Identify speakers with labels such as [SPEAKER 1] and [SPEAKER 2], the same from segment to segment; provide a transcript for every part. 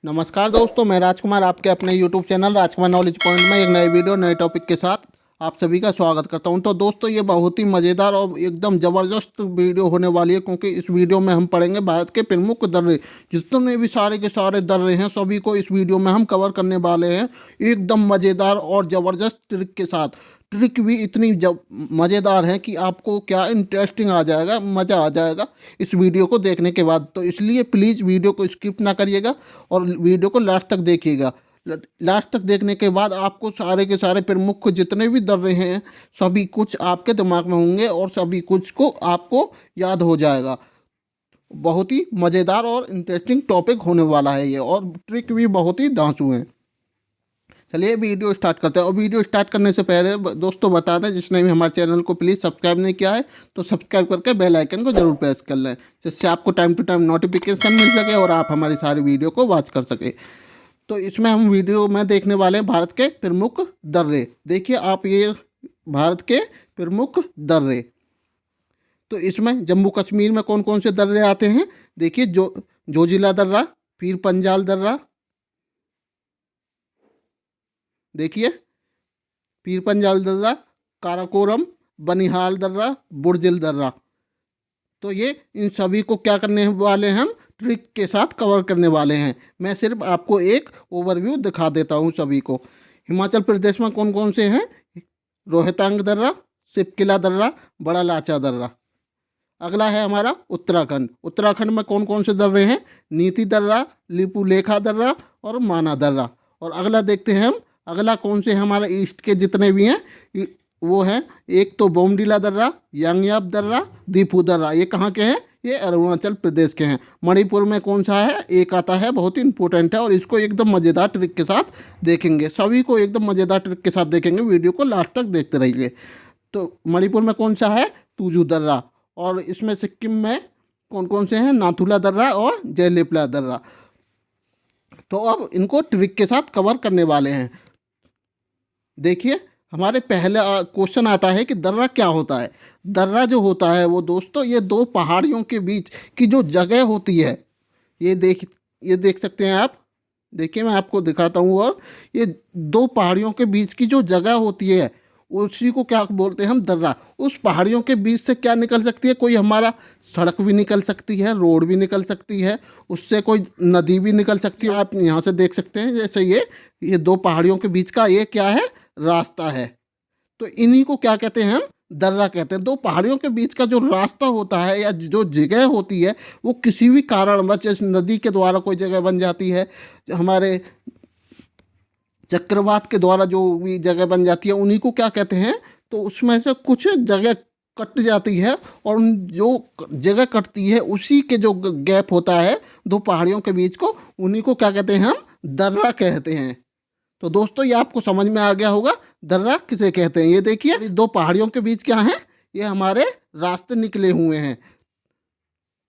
[SPEAKER 1] नमस्कार दोस्तों, मैं राजकुमार आपके अपने YouTube चैनल राजकुमार नॉलेज पॉइंट में एक नए वीडियो नए टॉपिक के साथ आप सभी का स्वागत करता हूं। तो दोस्तों, ये बहुत ही मज़ेदार और एकदम ज़बरदस्त वीडियो होने वाली है, क्योंकि इस वीडियो में हम पढ़ेंगे भारत के प्रमुख दर्रे। जितने भी सारे के सारे दर्रे हैं सभी को इस वीडियो में हम कवर करने वाले हैं, एकदम मज़ेदार और ज़बरदस्त ट्रिक के साथ। ट्रिक भी इतनी मज़ेदार है कि आपको क्या इंटरेस्टिंग आ जाएगा, मज़ा आ जाएगा इस वीडियो को देखने के बाद। तो इसलिए प्लीज़ वीडियो को स्किप ना करिएगा और वीडियो को लास्ट तक देखिएगा। लास्ट तक देखने के बाद आपको सारे के सारे प्रमुख जितने भी दर्रे हैं सभी कुछ आपके दिमाग में होंगे और सभी कुछ को आपको याद हो जाएगा। बहुत ही मज़ेदार और इंटरेस्टिंग टॉपिक होने वाला है ये, और ट्रिक भी बहुत ही धांसू हैं। चलिए वीडियो स्टार्ट करते हैं। और वीडियो स्टार्ट करने से पहले दोस्तों बता दें, जिसने भी हमारे चैनल को प्लीज़ सब्सक्राइब नहीं किया है तो सब्सक्राइब करके बेल आइकन को जरूर प्रेस कर लें, जिससे आपको टाइम टू टाइम नोटिफिकेशन मिल सके और आप हमारी सारी वीडियो को वॉच कर सके। तो इसमें हम वीडियो में देखने वाले हैं भारत के प्रमुख दर्रे। देखिए आप, ये भारत के प्रमुख दर्रे। तो इसमें जम्मू कश्मीर में कौन कौन से दर्रे आते हैं देखिए, जोजिला दर्रा, पीर पंजाल दर्रा, देखिए पीर पंजाल दर्रा, काराकोरम, बनिहाल दर्रा, बुर्जिल दर्रा। तो ये इन सभी को क्या करने वाले हैं, हम ट्रिक के साथ कवर करने वाले हैं। मैं सिर्फ आपको एक ओवरव्यू दिखा देता हूँ सभी को। हिमाचल प्रदेश में कौन कौन से हैं, रोहतांग दर्रा, सिपकिला दर्रा, बड़ा लाचा दर्रा। अगला है हमारा उत्तराखंड। उत्तराखंड में कौन कौन से दर्रे हैं, नीति दर्रा, लिपुलेखा दर्रा और माना दर्रा। और अगला देखते हैं हम, अगला कौन से हमारे ईस्ट के जितने भी हैं वो हैं, एक तो बोमडीला दर्रा, यांगयाप दर्रा, दीपू दर्रा। ये कहाँ के हैं, ये अरुणाचल प्रदेश के हैं। मणिपुर में कौन सा है, एक आता है, बहुत ही इंपॉर्टेंट है और इसको एकदम मज़ेदार ट्रिक के साथ देखेंगे। सभी को एकदम मज़ेदार ट्रिक के साथ देखेंगे, वीडियो को लास्ट तक देखते रहिए। तो मणिपुर में कौन सा है, तुजू दर्रा। और इसमें सिक्किम में कौन कौन से हैं, नाथुला दर्रा और जयलेपला दर्रा। तो अब इनको ट्रिक के साथ कवर करने वाले हैं। देखिए हमारे पहले क्वेश्चन आता है कि दर्रा क्या होता है। दर्रा जो होता है वो दोस्तों, ये दो पहाड़ियों के बीच की जो जगह होती है, ये देख सकते हैं आप। देखिए मैं आपको दिखाता हूँ। और ये दो पहाड़ियों के बीच की जो जगह होती है उसी को क्या बोलते हैं हम, दर्रा। उस पहाड़ियों के बीच से क्या निकल सकती है, कोई हमारा सड़क भी निकल सकती है, रोड भी निकल सकती है, उससे कोई नदी भी निकल सकती है। आप यहाँ से देख सकते हैं, जैसे ये दो पहाड़ियों के बीच का ये क्या है, रास्ता है। तो इन्हीं को क्या कहते हैं, हम दर्रा कहते हैं। दो पहाड़ियों के बीच का जो रास्ता होता है या जो जगह होती है वो किसी भी कारणवश इस नदी के द्वारा कोई जगह बन जाती है, हमारे चक्रवात के द्वारा जो भी जगह बन जाती है उन्हीं को क्या कहते हैं। तो उसमें से कुछ जगह कट जाती है और जो जगह कटती है उसी के जो गैप होता है दो पहाड़ियों के बीच को, उन्हीं को क्या कहते हैं, हम दर्रा कहते हैं। तो दोस्तों ये आपको समझ में आ गया होगा दर्रा किसे कहते हैं। ये देखिए दो पहाड़ियों के बीच क्या है, ये हमारे रास्ते निकले हुए हैं।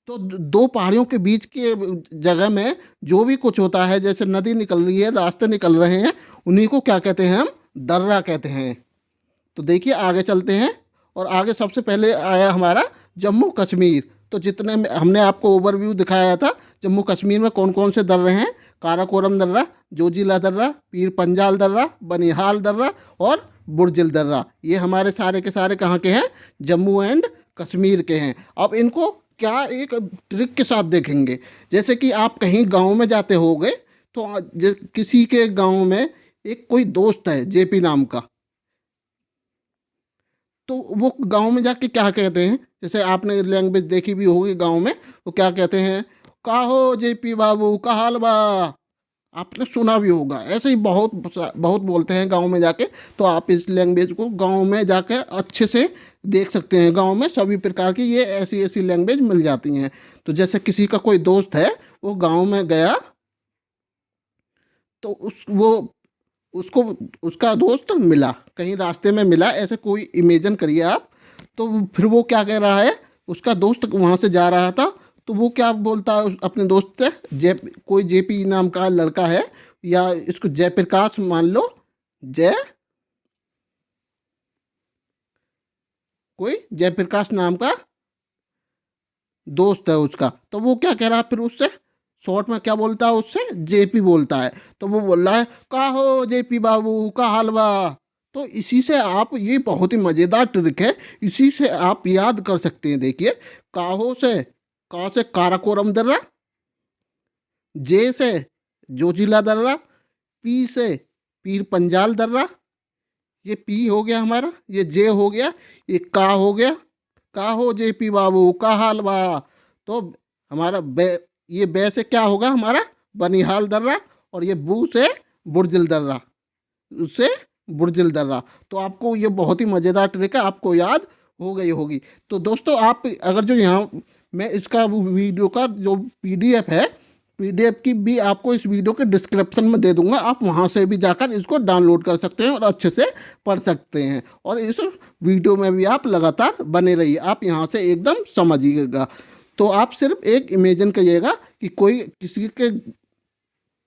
[SPEAKER 1] तो दो पहाड़ियों के बीच के जगह में जो भी कुछ होता है, जैसे नदी निकल रही है, रास्ते निकल रहे हैं, उन्हीं को क्या कहते हैं, हम दर्रा कहते हैं। तो देखिए आगे चलते हैं। और आगे सबसे पहले आया हमारा जम्मू कश्मीर। तो जितने में हमने आपको ओवरव्यू दिखाया था, जम्मू कश्मीर में कौन कौन से दर्रे हैं, काराकोरम दर्रा, जोजिला दर्रा, पीर पंजाल दर्रा, बनिहाल दर्रा और बुर्जिल दर्रा। ये हमारे सारे के सारे कहाँ के हैं, जम्मू एंड कश्मीर के हैं। अब इनको क्या एक ट्रिक के साथ देखेंगे। जैसे कि आप कहीं गांव में जाते होंगे, तो किसी के गांव में एक कोई दोस्त है जेपी नाम का, तो वो गांव में जाके क्या कहते हैं, जैसे आपने लैंग्वेज देखी भी होगी गांव में, वो क्या कहते हैं, का हो जेपी बाबू, का हाल बा। आपने सुना भी होगा, ऐसे ही बहुत बहुत बोलते हैं गांव में जाके। तो आप इस लैंग्वेज को गांव में जाकर अच्छे से देख सकते हैं। गांव में सभी प्रकार की ये ऐसी ऐसी लैंग्वेज मिल जाती हैं। तो जैसे किसी का कोई दोस्त है, वो गांव में गया, तो उसको उसका दोस्त मिला, कहीं रास्ते में मिला, ऐसे कोई इमेजिन करिए आप। तो फिर वो क्या कह रहा है, उसका दोस्त वहाँ से जा रहा था, तो वो क्या बोलता है अपने दोस्त से, कोई जेपी नाम का लड़का है, या इसको जयप्रकाश मान लो, कोई जयप्रकाश नाम का दोस्त है उसका। तो वो क्या कह रहा है फिर उससे, शॉर्ट में क्या बोलता है उससे, जेपी बोलता है। तो वो बोल रहा है का हो जेपी बाबू, का हलवा। तो इसी से आप, ये बहुत ही मज़ेदार ट्रिक है, इसी से आप याद कर सकते हैं। देखिए, काहो से, का से काराकोरम दर्रा, जे से जोजिला दर्रा, पी से पीर पंजाल दर्रा, ये पी हो गया हमारा, ये जे हो गया, ये का हो गया, का हो जे पी बाबू, का हाल बा। तो हमारा बे, ये बे से क्या होगा हमारा, बनिहाल दर्रा, और ये बू से बुर्जिल दर्रा, उससे बुर्जिल दर्रा। तो आपको ये बहुत ही मज़ेदार ट्रिक है, आपको याद हो गई होगी। तो दोस्तों, आप अगर जो यहाँ मैं इसका वीडियो का जो पीडीएफ है, पीडीएफ की भी आपको इस वीडियो के डिस्क्रिप्शन में दे दूंगा, आप वहाँ से भी जाकर इसको डाउनलोड कर सकते हैं और अच्छे से पढ़ सकते हैं। और इस वीडियो में भी आप लगातार बने रहिए, आप यहाँ से एकदम समझिएगा। तो आप सिर्फ एक इमेजिन करिएगा कि कोई किसी के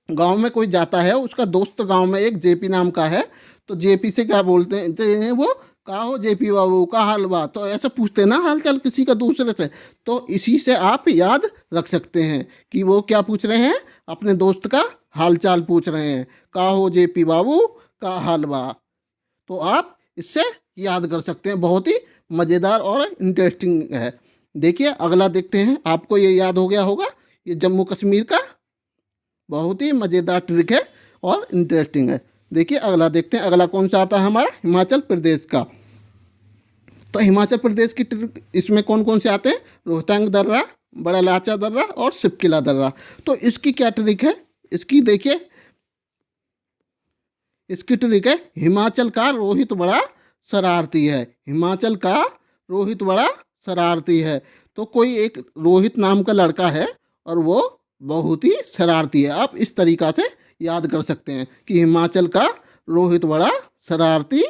[SPEAKER 1] गांव में कोई जाता है, उसका दोस्त गांव में एक जेपी नाम का है, तो जेपी से क्या बोलते हैं वो, का हो जेपी बाबू, का हाल बा। तो ऐसे पूछते हैं ना हाल चाल किसी का दूसरे से। तो इसी से आप याद रख सकते हैं कि वो क्या पूछ रहे हैं, अपने दोस्त का हाल चाल पूछ रहे हैं, का हो जेपी बाबू, का हाल बा। तो आप इससे याद कर सकते हैं, बहुत ही मज़ेदार और इंटरेस्टिंग है। देखिए अगला देखते हैं, आपको ये याद हो गया होगा, ये जम्मू कश्मीर का बहुत ही मज़ेदार ट्रिक है और इंटरेस्टिंग है। देखिए अगला देखते हैं, अगला कौन सा आता है हमारा, हिमाचल प्रदेश का। तो हिमाचल प्रदेश की ट्रिक इसमें कौन कौन से आते हैं, रोहतांग दर्रा, बड़ा लाचा दर्रा और शिपकिला दर्रा। तो इसकी क्या ट्रिक है, इसकी देखिए, इसकी ट्रिक है, हिमाचल का रोहित बड़ा शरारती है, हिमाचल का रोहित बड़ा शरारती है। तो कोई एक रोहित नाम का लड़का है और वो बहुत ही शरारती है। आप इस तरीक़ा से याद कर सकते हैं कि हिमाचल का रोहित बड़ा शरारती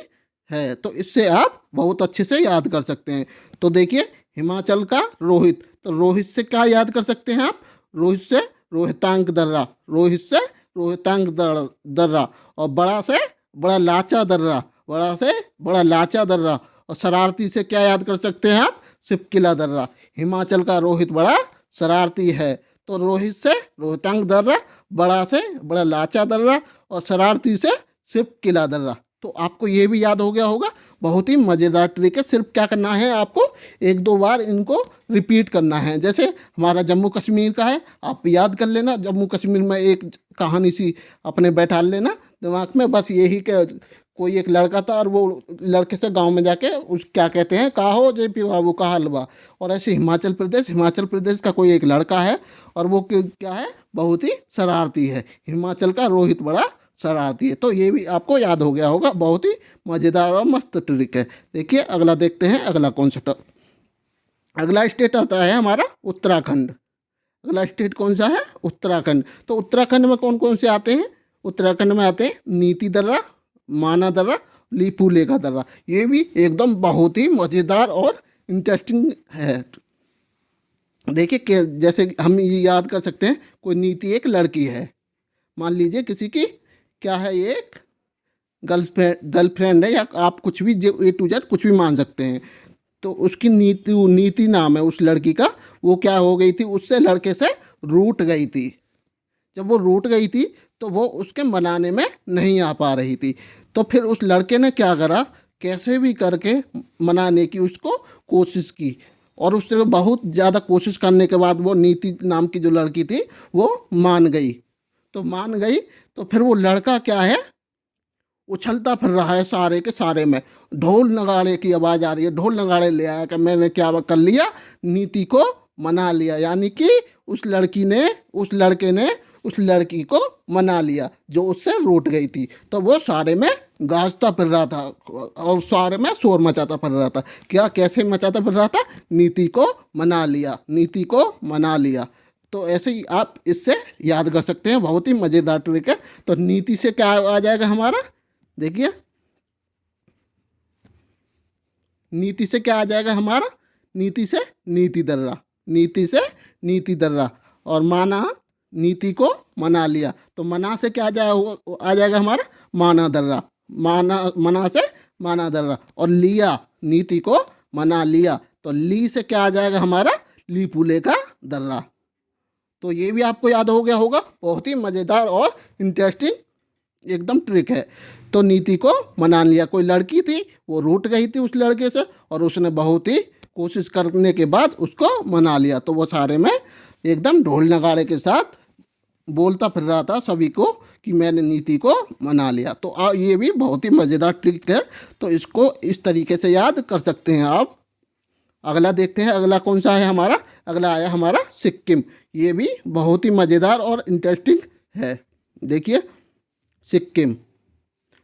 [SPEAKER 1] है। तो इससे आप बहुत अच्छे से याद कर सकते हैं। तो देखिए, हिमाचल का रोहित, तो रोहित से क्या याद कर सकते हैं आप, रोहित से रोहतांग दर्रा, रोहित से रोहतांग दर्रा, और बड़ा से बड़ा लाचा दर्रा, बड़ा से बड़ा लाचा दर्रा, और शरारती से क्या याद कर सकते हैं आप, शिपकिला दर्रा। हिमाचल का रोहित बड़ा शरारती है, तो रोहित से रोहतांग दर्रा, बड़ा से बड़ा लाचा दर्रा, और शरारती से शिपकिला दर्रा। तो आपको ये भी याद हो गया होगा, बहुत ही मज़ेदार ट्रिक है। सिर्फ क्या करना है, आपको एक दो बार इनको रिपीट करना है। जैसे हमारा जम्मू कश्मीर का है, आप याद कर लेना, जम्मू कश्मीर में एक कहानी सी अपने बैठा लेना दिमाग में, बस यही कि कोई एक लड़का था और वो लड़के से गांव में जाके उस क्या कहते हैं, का हो जेपी बाबू, का हलवा। और ऐसे हिमाचल प्रदेश, हिमाचल प्रदेश का कोई एक लड़का है और वो क्या है, बहुत ही शरारती है, हिमाचल का रोहित बड़ा शरारती है। तो ये भी आपको याद हो गया होगा, बहुत ही मज़ेदार और मस्त ट्रिक है। देखिए अगला देखते हैं, अगला कौन सा, अगला स्टेट आता है हमारा उत्तराखंड। अगला स्टेट कौन सा है, उत्तराखंड। तो उत्तराखंड में कौन कौन से आते हैं, उत्तराखंड में आते हैं नीति दर्रा, माना दर्रा, लिपुलेखा दर्रा। ये भी एकदम बहुत ही मज़ेदार और इंटरेस्टिंग है। देखिए कि जैसे हम ये याद कर सकते हैं, कोई नीति एक लड़की है, मान लीजिए किसी की क्या है, ये एक गर्लफ्रेंड है, या आप कुछ भी ए टू जेड कुछ भी मान सकते हैं। तो उसकी नीति नाम है उस लड़की का, वो क्या हो गई थी, उससे लड़के से रूठ गई थी। जब वो रूठ गई थी तो वो उसके मनाने में नहीं आ पा रही थी। तो फिर उस लड़के ने क्या करा, कैसे भी करके मनाने की उसको कोशिश की, और उसने बहुत ज़्यादा कोशिश करने के बाद वो नीति नाम की जो लड़की थी वो मान गई। तो मान गई तो फिर वो लड़का क्या है, उछलता फिर रहा है सारे के सारे में, ढोल नगाड़े की आवाज़ आ रही है, ढोल नगाड़े ले आया कि मैंने क्या कर लिया, नीति को मना लिया। यानी कि उस लड़की ने, उस लड़के ने उस लड़की को मना लिया जो उससे रूठ गई थी। तो वो सारे में गाजता फिर रहा था और सारे में शोर मचाता फिर रहा था। क्या, कैसे मचाता फिर रहा था, नीति को मना लिया, नीति को मना लिया। तो ऐसे ही आप इससे याद कर सकते हैं, बहुत ही मज़ेदार ट्रिक है। तो नीति से क्या आ जाएगा हमारा, देखिए नीति से क्या आ जाएगा हमारा, नीति से नीति दर्रा, नीति से नीति दर्रा, और माना, नीति को मना लिया। तो मना से क्या आ जाएगा हमारा, माना दर्रा, मना से माना दर्रा, और लिया, नीति को मना लिया। तो ली से क्या आ जाएगा हमारा, लिपुलेखा दर्रा। तो ये भी आपको याद हो गया होगा। बहुत ही मज़ेदार और इंटरेस्टिंग एकदम ट्रिक है। तो नीति को मना लिया। कोई लड़की थी, वो रूठ गई थी उस लड़के से, और उसने बहुत ही कोशिश करने के बाद उसको मना लिया। तो वो सारे में एकदम ढोल नगाड़े के साथ बोलता फिर रहा था सभी को कि मैंने नीति को मना लिया। तो ये भी बहुत ही मज़ेदार ट्रिक है। तो इसको इस तरीके से याद कर सकते हैं आप। अगला देखते हैं, अगला कौन सा है हमारा। अगला आया हमारा सिक्किम। ये भी बहुत ही मज़ेदार और इंटरेस्टिंग है। देखिए सिक्किम,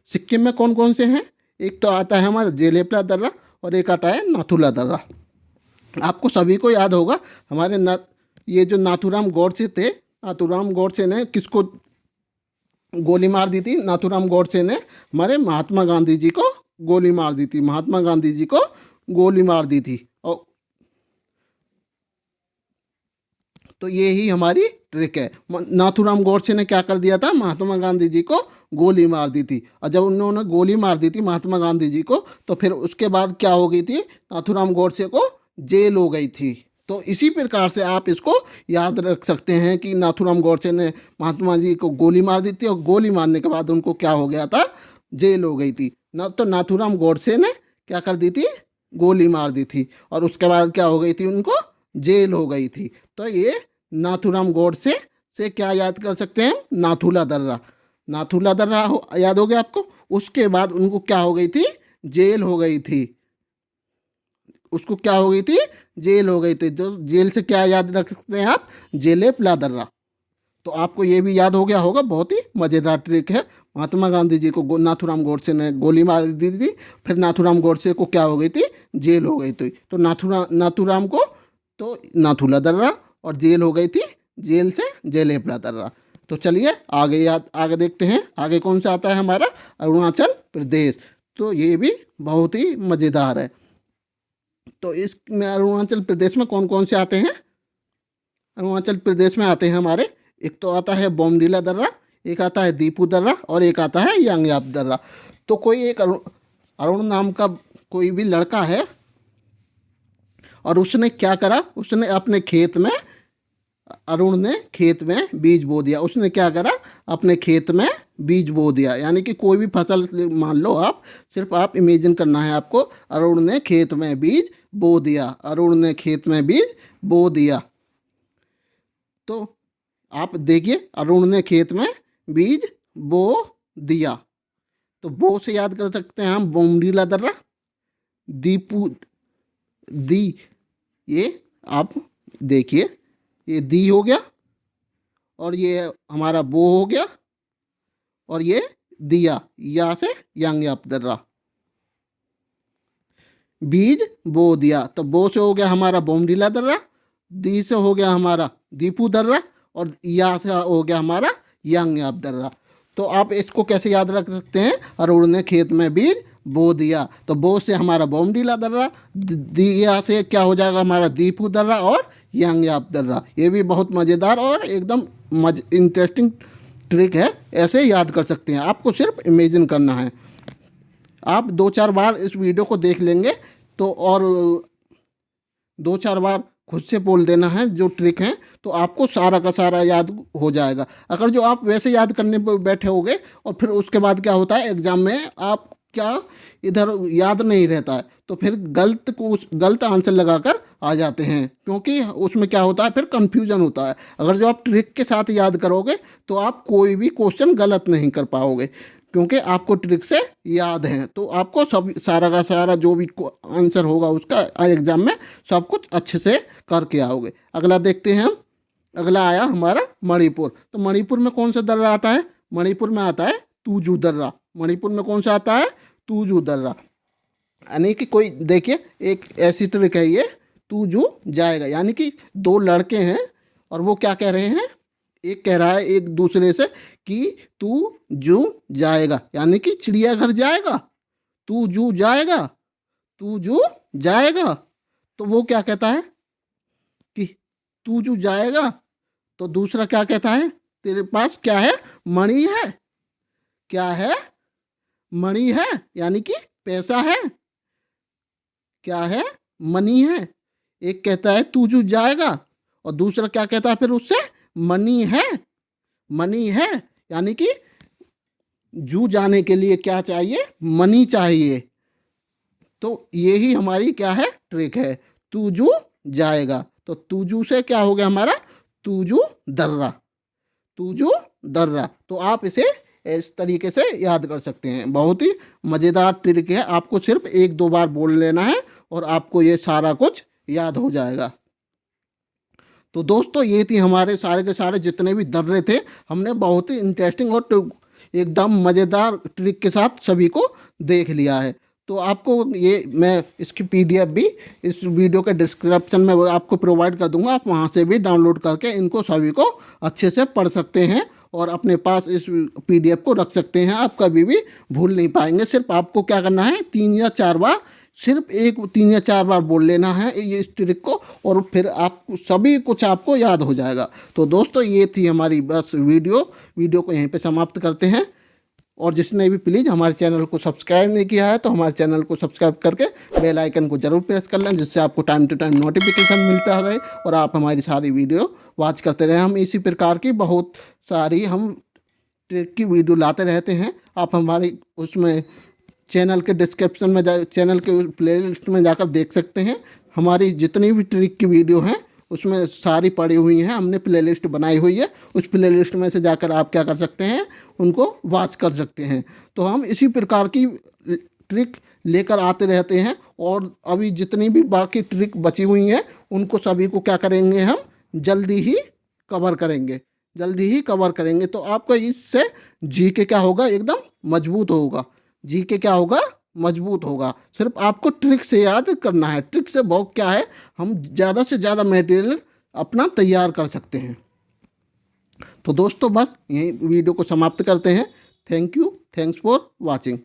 [SPEAKER 1] सिक्किम में कौन कौन से हैं। एक तो आता है हमारा जेलेपला दर्रा और एक आता है नाथुला दर्रा। आपको सभी को याद होगा हमारे ये जो नाथूराम गॉडसे थे, नाथूराम गॉडसे ने किसको गोली मार दी थी। नाथूराम गॉडसे ने हमारे महात्मा गांधी जी को गोली मार दी थी। महात्मा गांधी जी को गोली मार दी थी। और तो ये ही हमारी ट्रिक है। नाथूराम गॉडसे ने क्या कर दिया था, महात्मा गांधी जी को गोली मार दी थी। और जब उन्होंने गोली मार दी थी महात्मा गांधी जी को, तो फिर उसके बाद क्या हो गई थी, नाथूराम गॉडसे को जेल हो गई थी। तो इसी प्रकार से आप इसको याद रख सकते हैं कि नाथूराम गॉडसे ने महात्मा जी को गोली मार दी थी, और गोली मारने के बाद उनको क्या हो गया था, जेल हो गई थी। तो नाथूराम गॉडसे ने क्या कर दी थी, गोली मार दी थी, और उसके बाद क्या हो गई थी, उनको जेल हो गई थी। तो ये नाथूराम गॉडसे से क्या याद कर सकते हैं, नाथुला दर्रा। नाथुला दर्रा याद हो गया आपको। उसके बाद उनको क्या हो गई थी, जेल हो गई थी। उसको क्या हो गई थी, जेल हो गई थी। तो जेल से क्या याद रख सकते हैं आप, जेलेपला दर्रा। तो आपको ये भी याद हो गया होगा। बहुत ही मज़ेदार ट्रिक है। महात्मा गांधी जी को नाथूराम गॉडसे ने गोली मार दी थी, फिर नाथूराम गॉडसे को क्या हो गई थी, जेल हो गई थी। तो नाथूराम को तो नाथुला दर्रा, और जेल हो गई थी, जेल से जेलेपला दर्रा। तो चलिए आगे देखते हैं। आगे कौन सा आता है हमारा, अरुणाचल प्रदेश। तो ये भी बहुत ही मज़ेदार है। तो इसमें अरुणाचल प्रदेश में कौन कौन से आते हैं। अरुणाचल प्रदेश में आते हैं हमारे, एक तो आता है बोमडीला दर्रा, एक आता है दीपू दर्रा, और एक आता है यांगयाप दर्रा। तो कोई एक अरुण नाम का कोई भी लड़का है, और उसने क्या करा, उसने अपने खेत में, अरुण ने खेत में बीज बो दिया। उसने क्या करा, अपने खेत में बीज बो दिया। यानी कि कोई भी फसल मान लो आप, सिर्फ आप इमेजिन करना है आपको। अरुण ने खेत में बीज बो दिया, अरुण ने खेत में बीज बो दिया। तो आप देखिए, अरुण ने खेत में बीज बो दिया। तो बो से याद कर सकते हैं हम बोमडीला दर्रा, दीपू दी, ये आप देखिए, ये दी हो गया, और ये हमारा बो हो गया, और ये दिया, या से यांगयाप दर्रा। बीज बो दिया, तो बो से हो गया हमारा बोमडीला दर्रा, दी से हो गया हमारा दीपू दर्रा, और या से हो गया हमारा यांगयाप दर्रा। तो आप इसको कैसे याद रख सकते हैं, अरुण ने खेत में बीज बो दिया। तो बो से हमारा बोमडीला दर्रा, दिया से क्या हो जाएगा हमारा दीपू दर्रा, और यांगयाप दर्रा। ये भी बहुत मज़ेदार और एकदम इंटरेस्टिंग ट्रिक है। ऐसे याद कर सकते हैं, आपको सिर्फ इमेजिन करना है। आप 2-4 बार इस वीडियो को देख लेंगे तो, और 2-4 बार खुद से बोल देना है जो ट्रिक है, तो आपको सारा का सारा याद हो जाएगा। अगर जो आप वैसे याद करने पर बैठे होगे, और फिर उसके बाद क्या होता है, एग्ज़ाम में आप क्या इधर याद नहीं रहता है, तो फिर गलत आंसर लगाकर आ जाते हैं, क्योंकि उसमें क्या होता है, फिर कंफ्यूजन होता है। अगर जो आप ट्रिक के साथ याद करोगे तो आप कोई भी क्वेश्चन गलत नहीं कर पाओगे, क्योंकि आपको ट्रिक से याद है। तो आपको सब सारा का सारा जो भी आंसर होगा उसका एग्ज़ाम में सब कुछ अच्छे से करके आओगे। अगला देखते हैं हम। अगला आया हमारा मणिपुर। तो मणिपुर में कौन सा दर्रा आता है, मणिपुर में आता है तूजू दर्रा। मणिपुर में कौन सा आता है, तूजू दर्रा। यानी कि कोई देखिए, एक ऐसी ट्रिक है ये, तूजू जाएगा। यानी कि 2 लड़के हैं, और वो क्या कह रहे हैं, एक कह रहा है एक दूसरे से कि तू जू जाएगा, यानी कि चिड़ियाघर जाएगा, तू जू जाएगा, तू जू जाएगा। तो वो क्या कहता है कि तू जू जाएगा, तो दूसरा क्या कहता है, तेरे पास क्या है, मणि है। क्या है, मणि है, यानी कि पैसा है। क्या है, मनी है। एक कहता है तू जू जाएगा, और दूसरा क्या कहता है फिर उससे, मनी है, मनी है, यानी कि जू जाने के लिए क्या चाहिए, मनी चाहिए। तो यही हमारी क्या है, ट्रिक है। तू जू जाएगा, तो तूजू से क्या हो गया हमारा, तूजू दर्रा, तूजू दर्रा। तो आप इसे इस तरीके से याद कर सकते हैं। बहुत ही मज़ेदार ट्रिक है, आपको सिर्फ 1-2 बार बोल लेना है और आपको ये सारा कुछ याद हो जाएगा। तो दोस्तों ये थी हमारे सारे के सारे जितने भी दर्रे थे, हमने बहुत ही इंटरेस्टिंग और एकदम मज़ेदार ट्रिक के साथ सभी को देख लिया है। तो आपको ये मैं इसकी पीडीएफ भी इस वीडियो के डिस्क्रिप्शन में आपको प्रोवाइड कर दूंगा, आप वहाँ से भी डाउनलोड करके इनको सभी को अच्छे से पढ़ सकते हैं और अपने पास इस पीडीएफ को रख सकते हैं। आप कभी भी भूल नहीं पाएंगे। सिर्फ आपको क्या करना है, 3 या 4 बार, सिर्फ 3 या 4 बार बोल लेना है ये इस ट्रिक को, और फिर आप सभी कुछ आपको याद हो जाएगा। तो दोस्तों ये थी हमारी बस वीडियो को यहीं पे समाप्त करते हैं। और जिसने भी प्लीज़ हमारे चैनल को सब्सक्राइब नहीं किया है तो हमारे चैनल को सब्सक्राइब करके बेल आइकन को जरूर प्रेस कर लें, जिससे आपको टाइम टू टाइम नोटिफिकेशन मिलता रहे और आप हमारी सारी वीडियो वॉच करते रहें। हम इसी प्रकार की बहुत सारी हम ट्रिक की वीडियो लाते रहते हैं। आप हमारी उसमें चैनल के डिस्क्रिप्शन में चैनल के प्लेलिस्ट में जाकर देख सकते हैं। हमारी जितनी भी ट्रिक की वीडियो हैं उसमें सारी पड़ी हुई हैं, हमने प्लेलिस्ट बनाई हुई है। उस प्लेलिस्ट में से जाकर आप क्या कर सकते हैं, उनको वॉच कर सकते हैं। तो हम इसी प्रकार की ट्रिक लेकर आते रहते हैं और अभी जितनी भी बाकी ट्रिक बची हुई हैं उनको सभी को क्या करेंगे, हम जल्दी ही कवर करेंगे, जल्दी ही कवर करेंगे। तो आपका इससे जीके क्या होगा, एकदम मजबूत होगा, जीके क्या होगा, मजबूत होगा। सिर्फ आपको ट्रिक से याद करना है। ट्रिक से बहुत क्या है, हम ज़्यादा से ज़्यादा मटेरियल अपना तैयार कर सकते हैं। तो दोस्तों बस यही वीडियो को समाप्त करते हैं। Thank you, thanks for watching.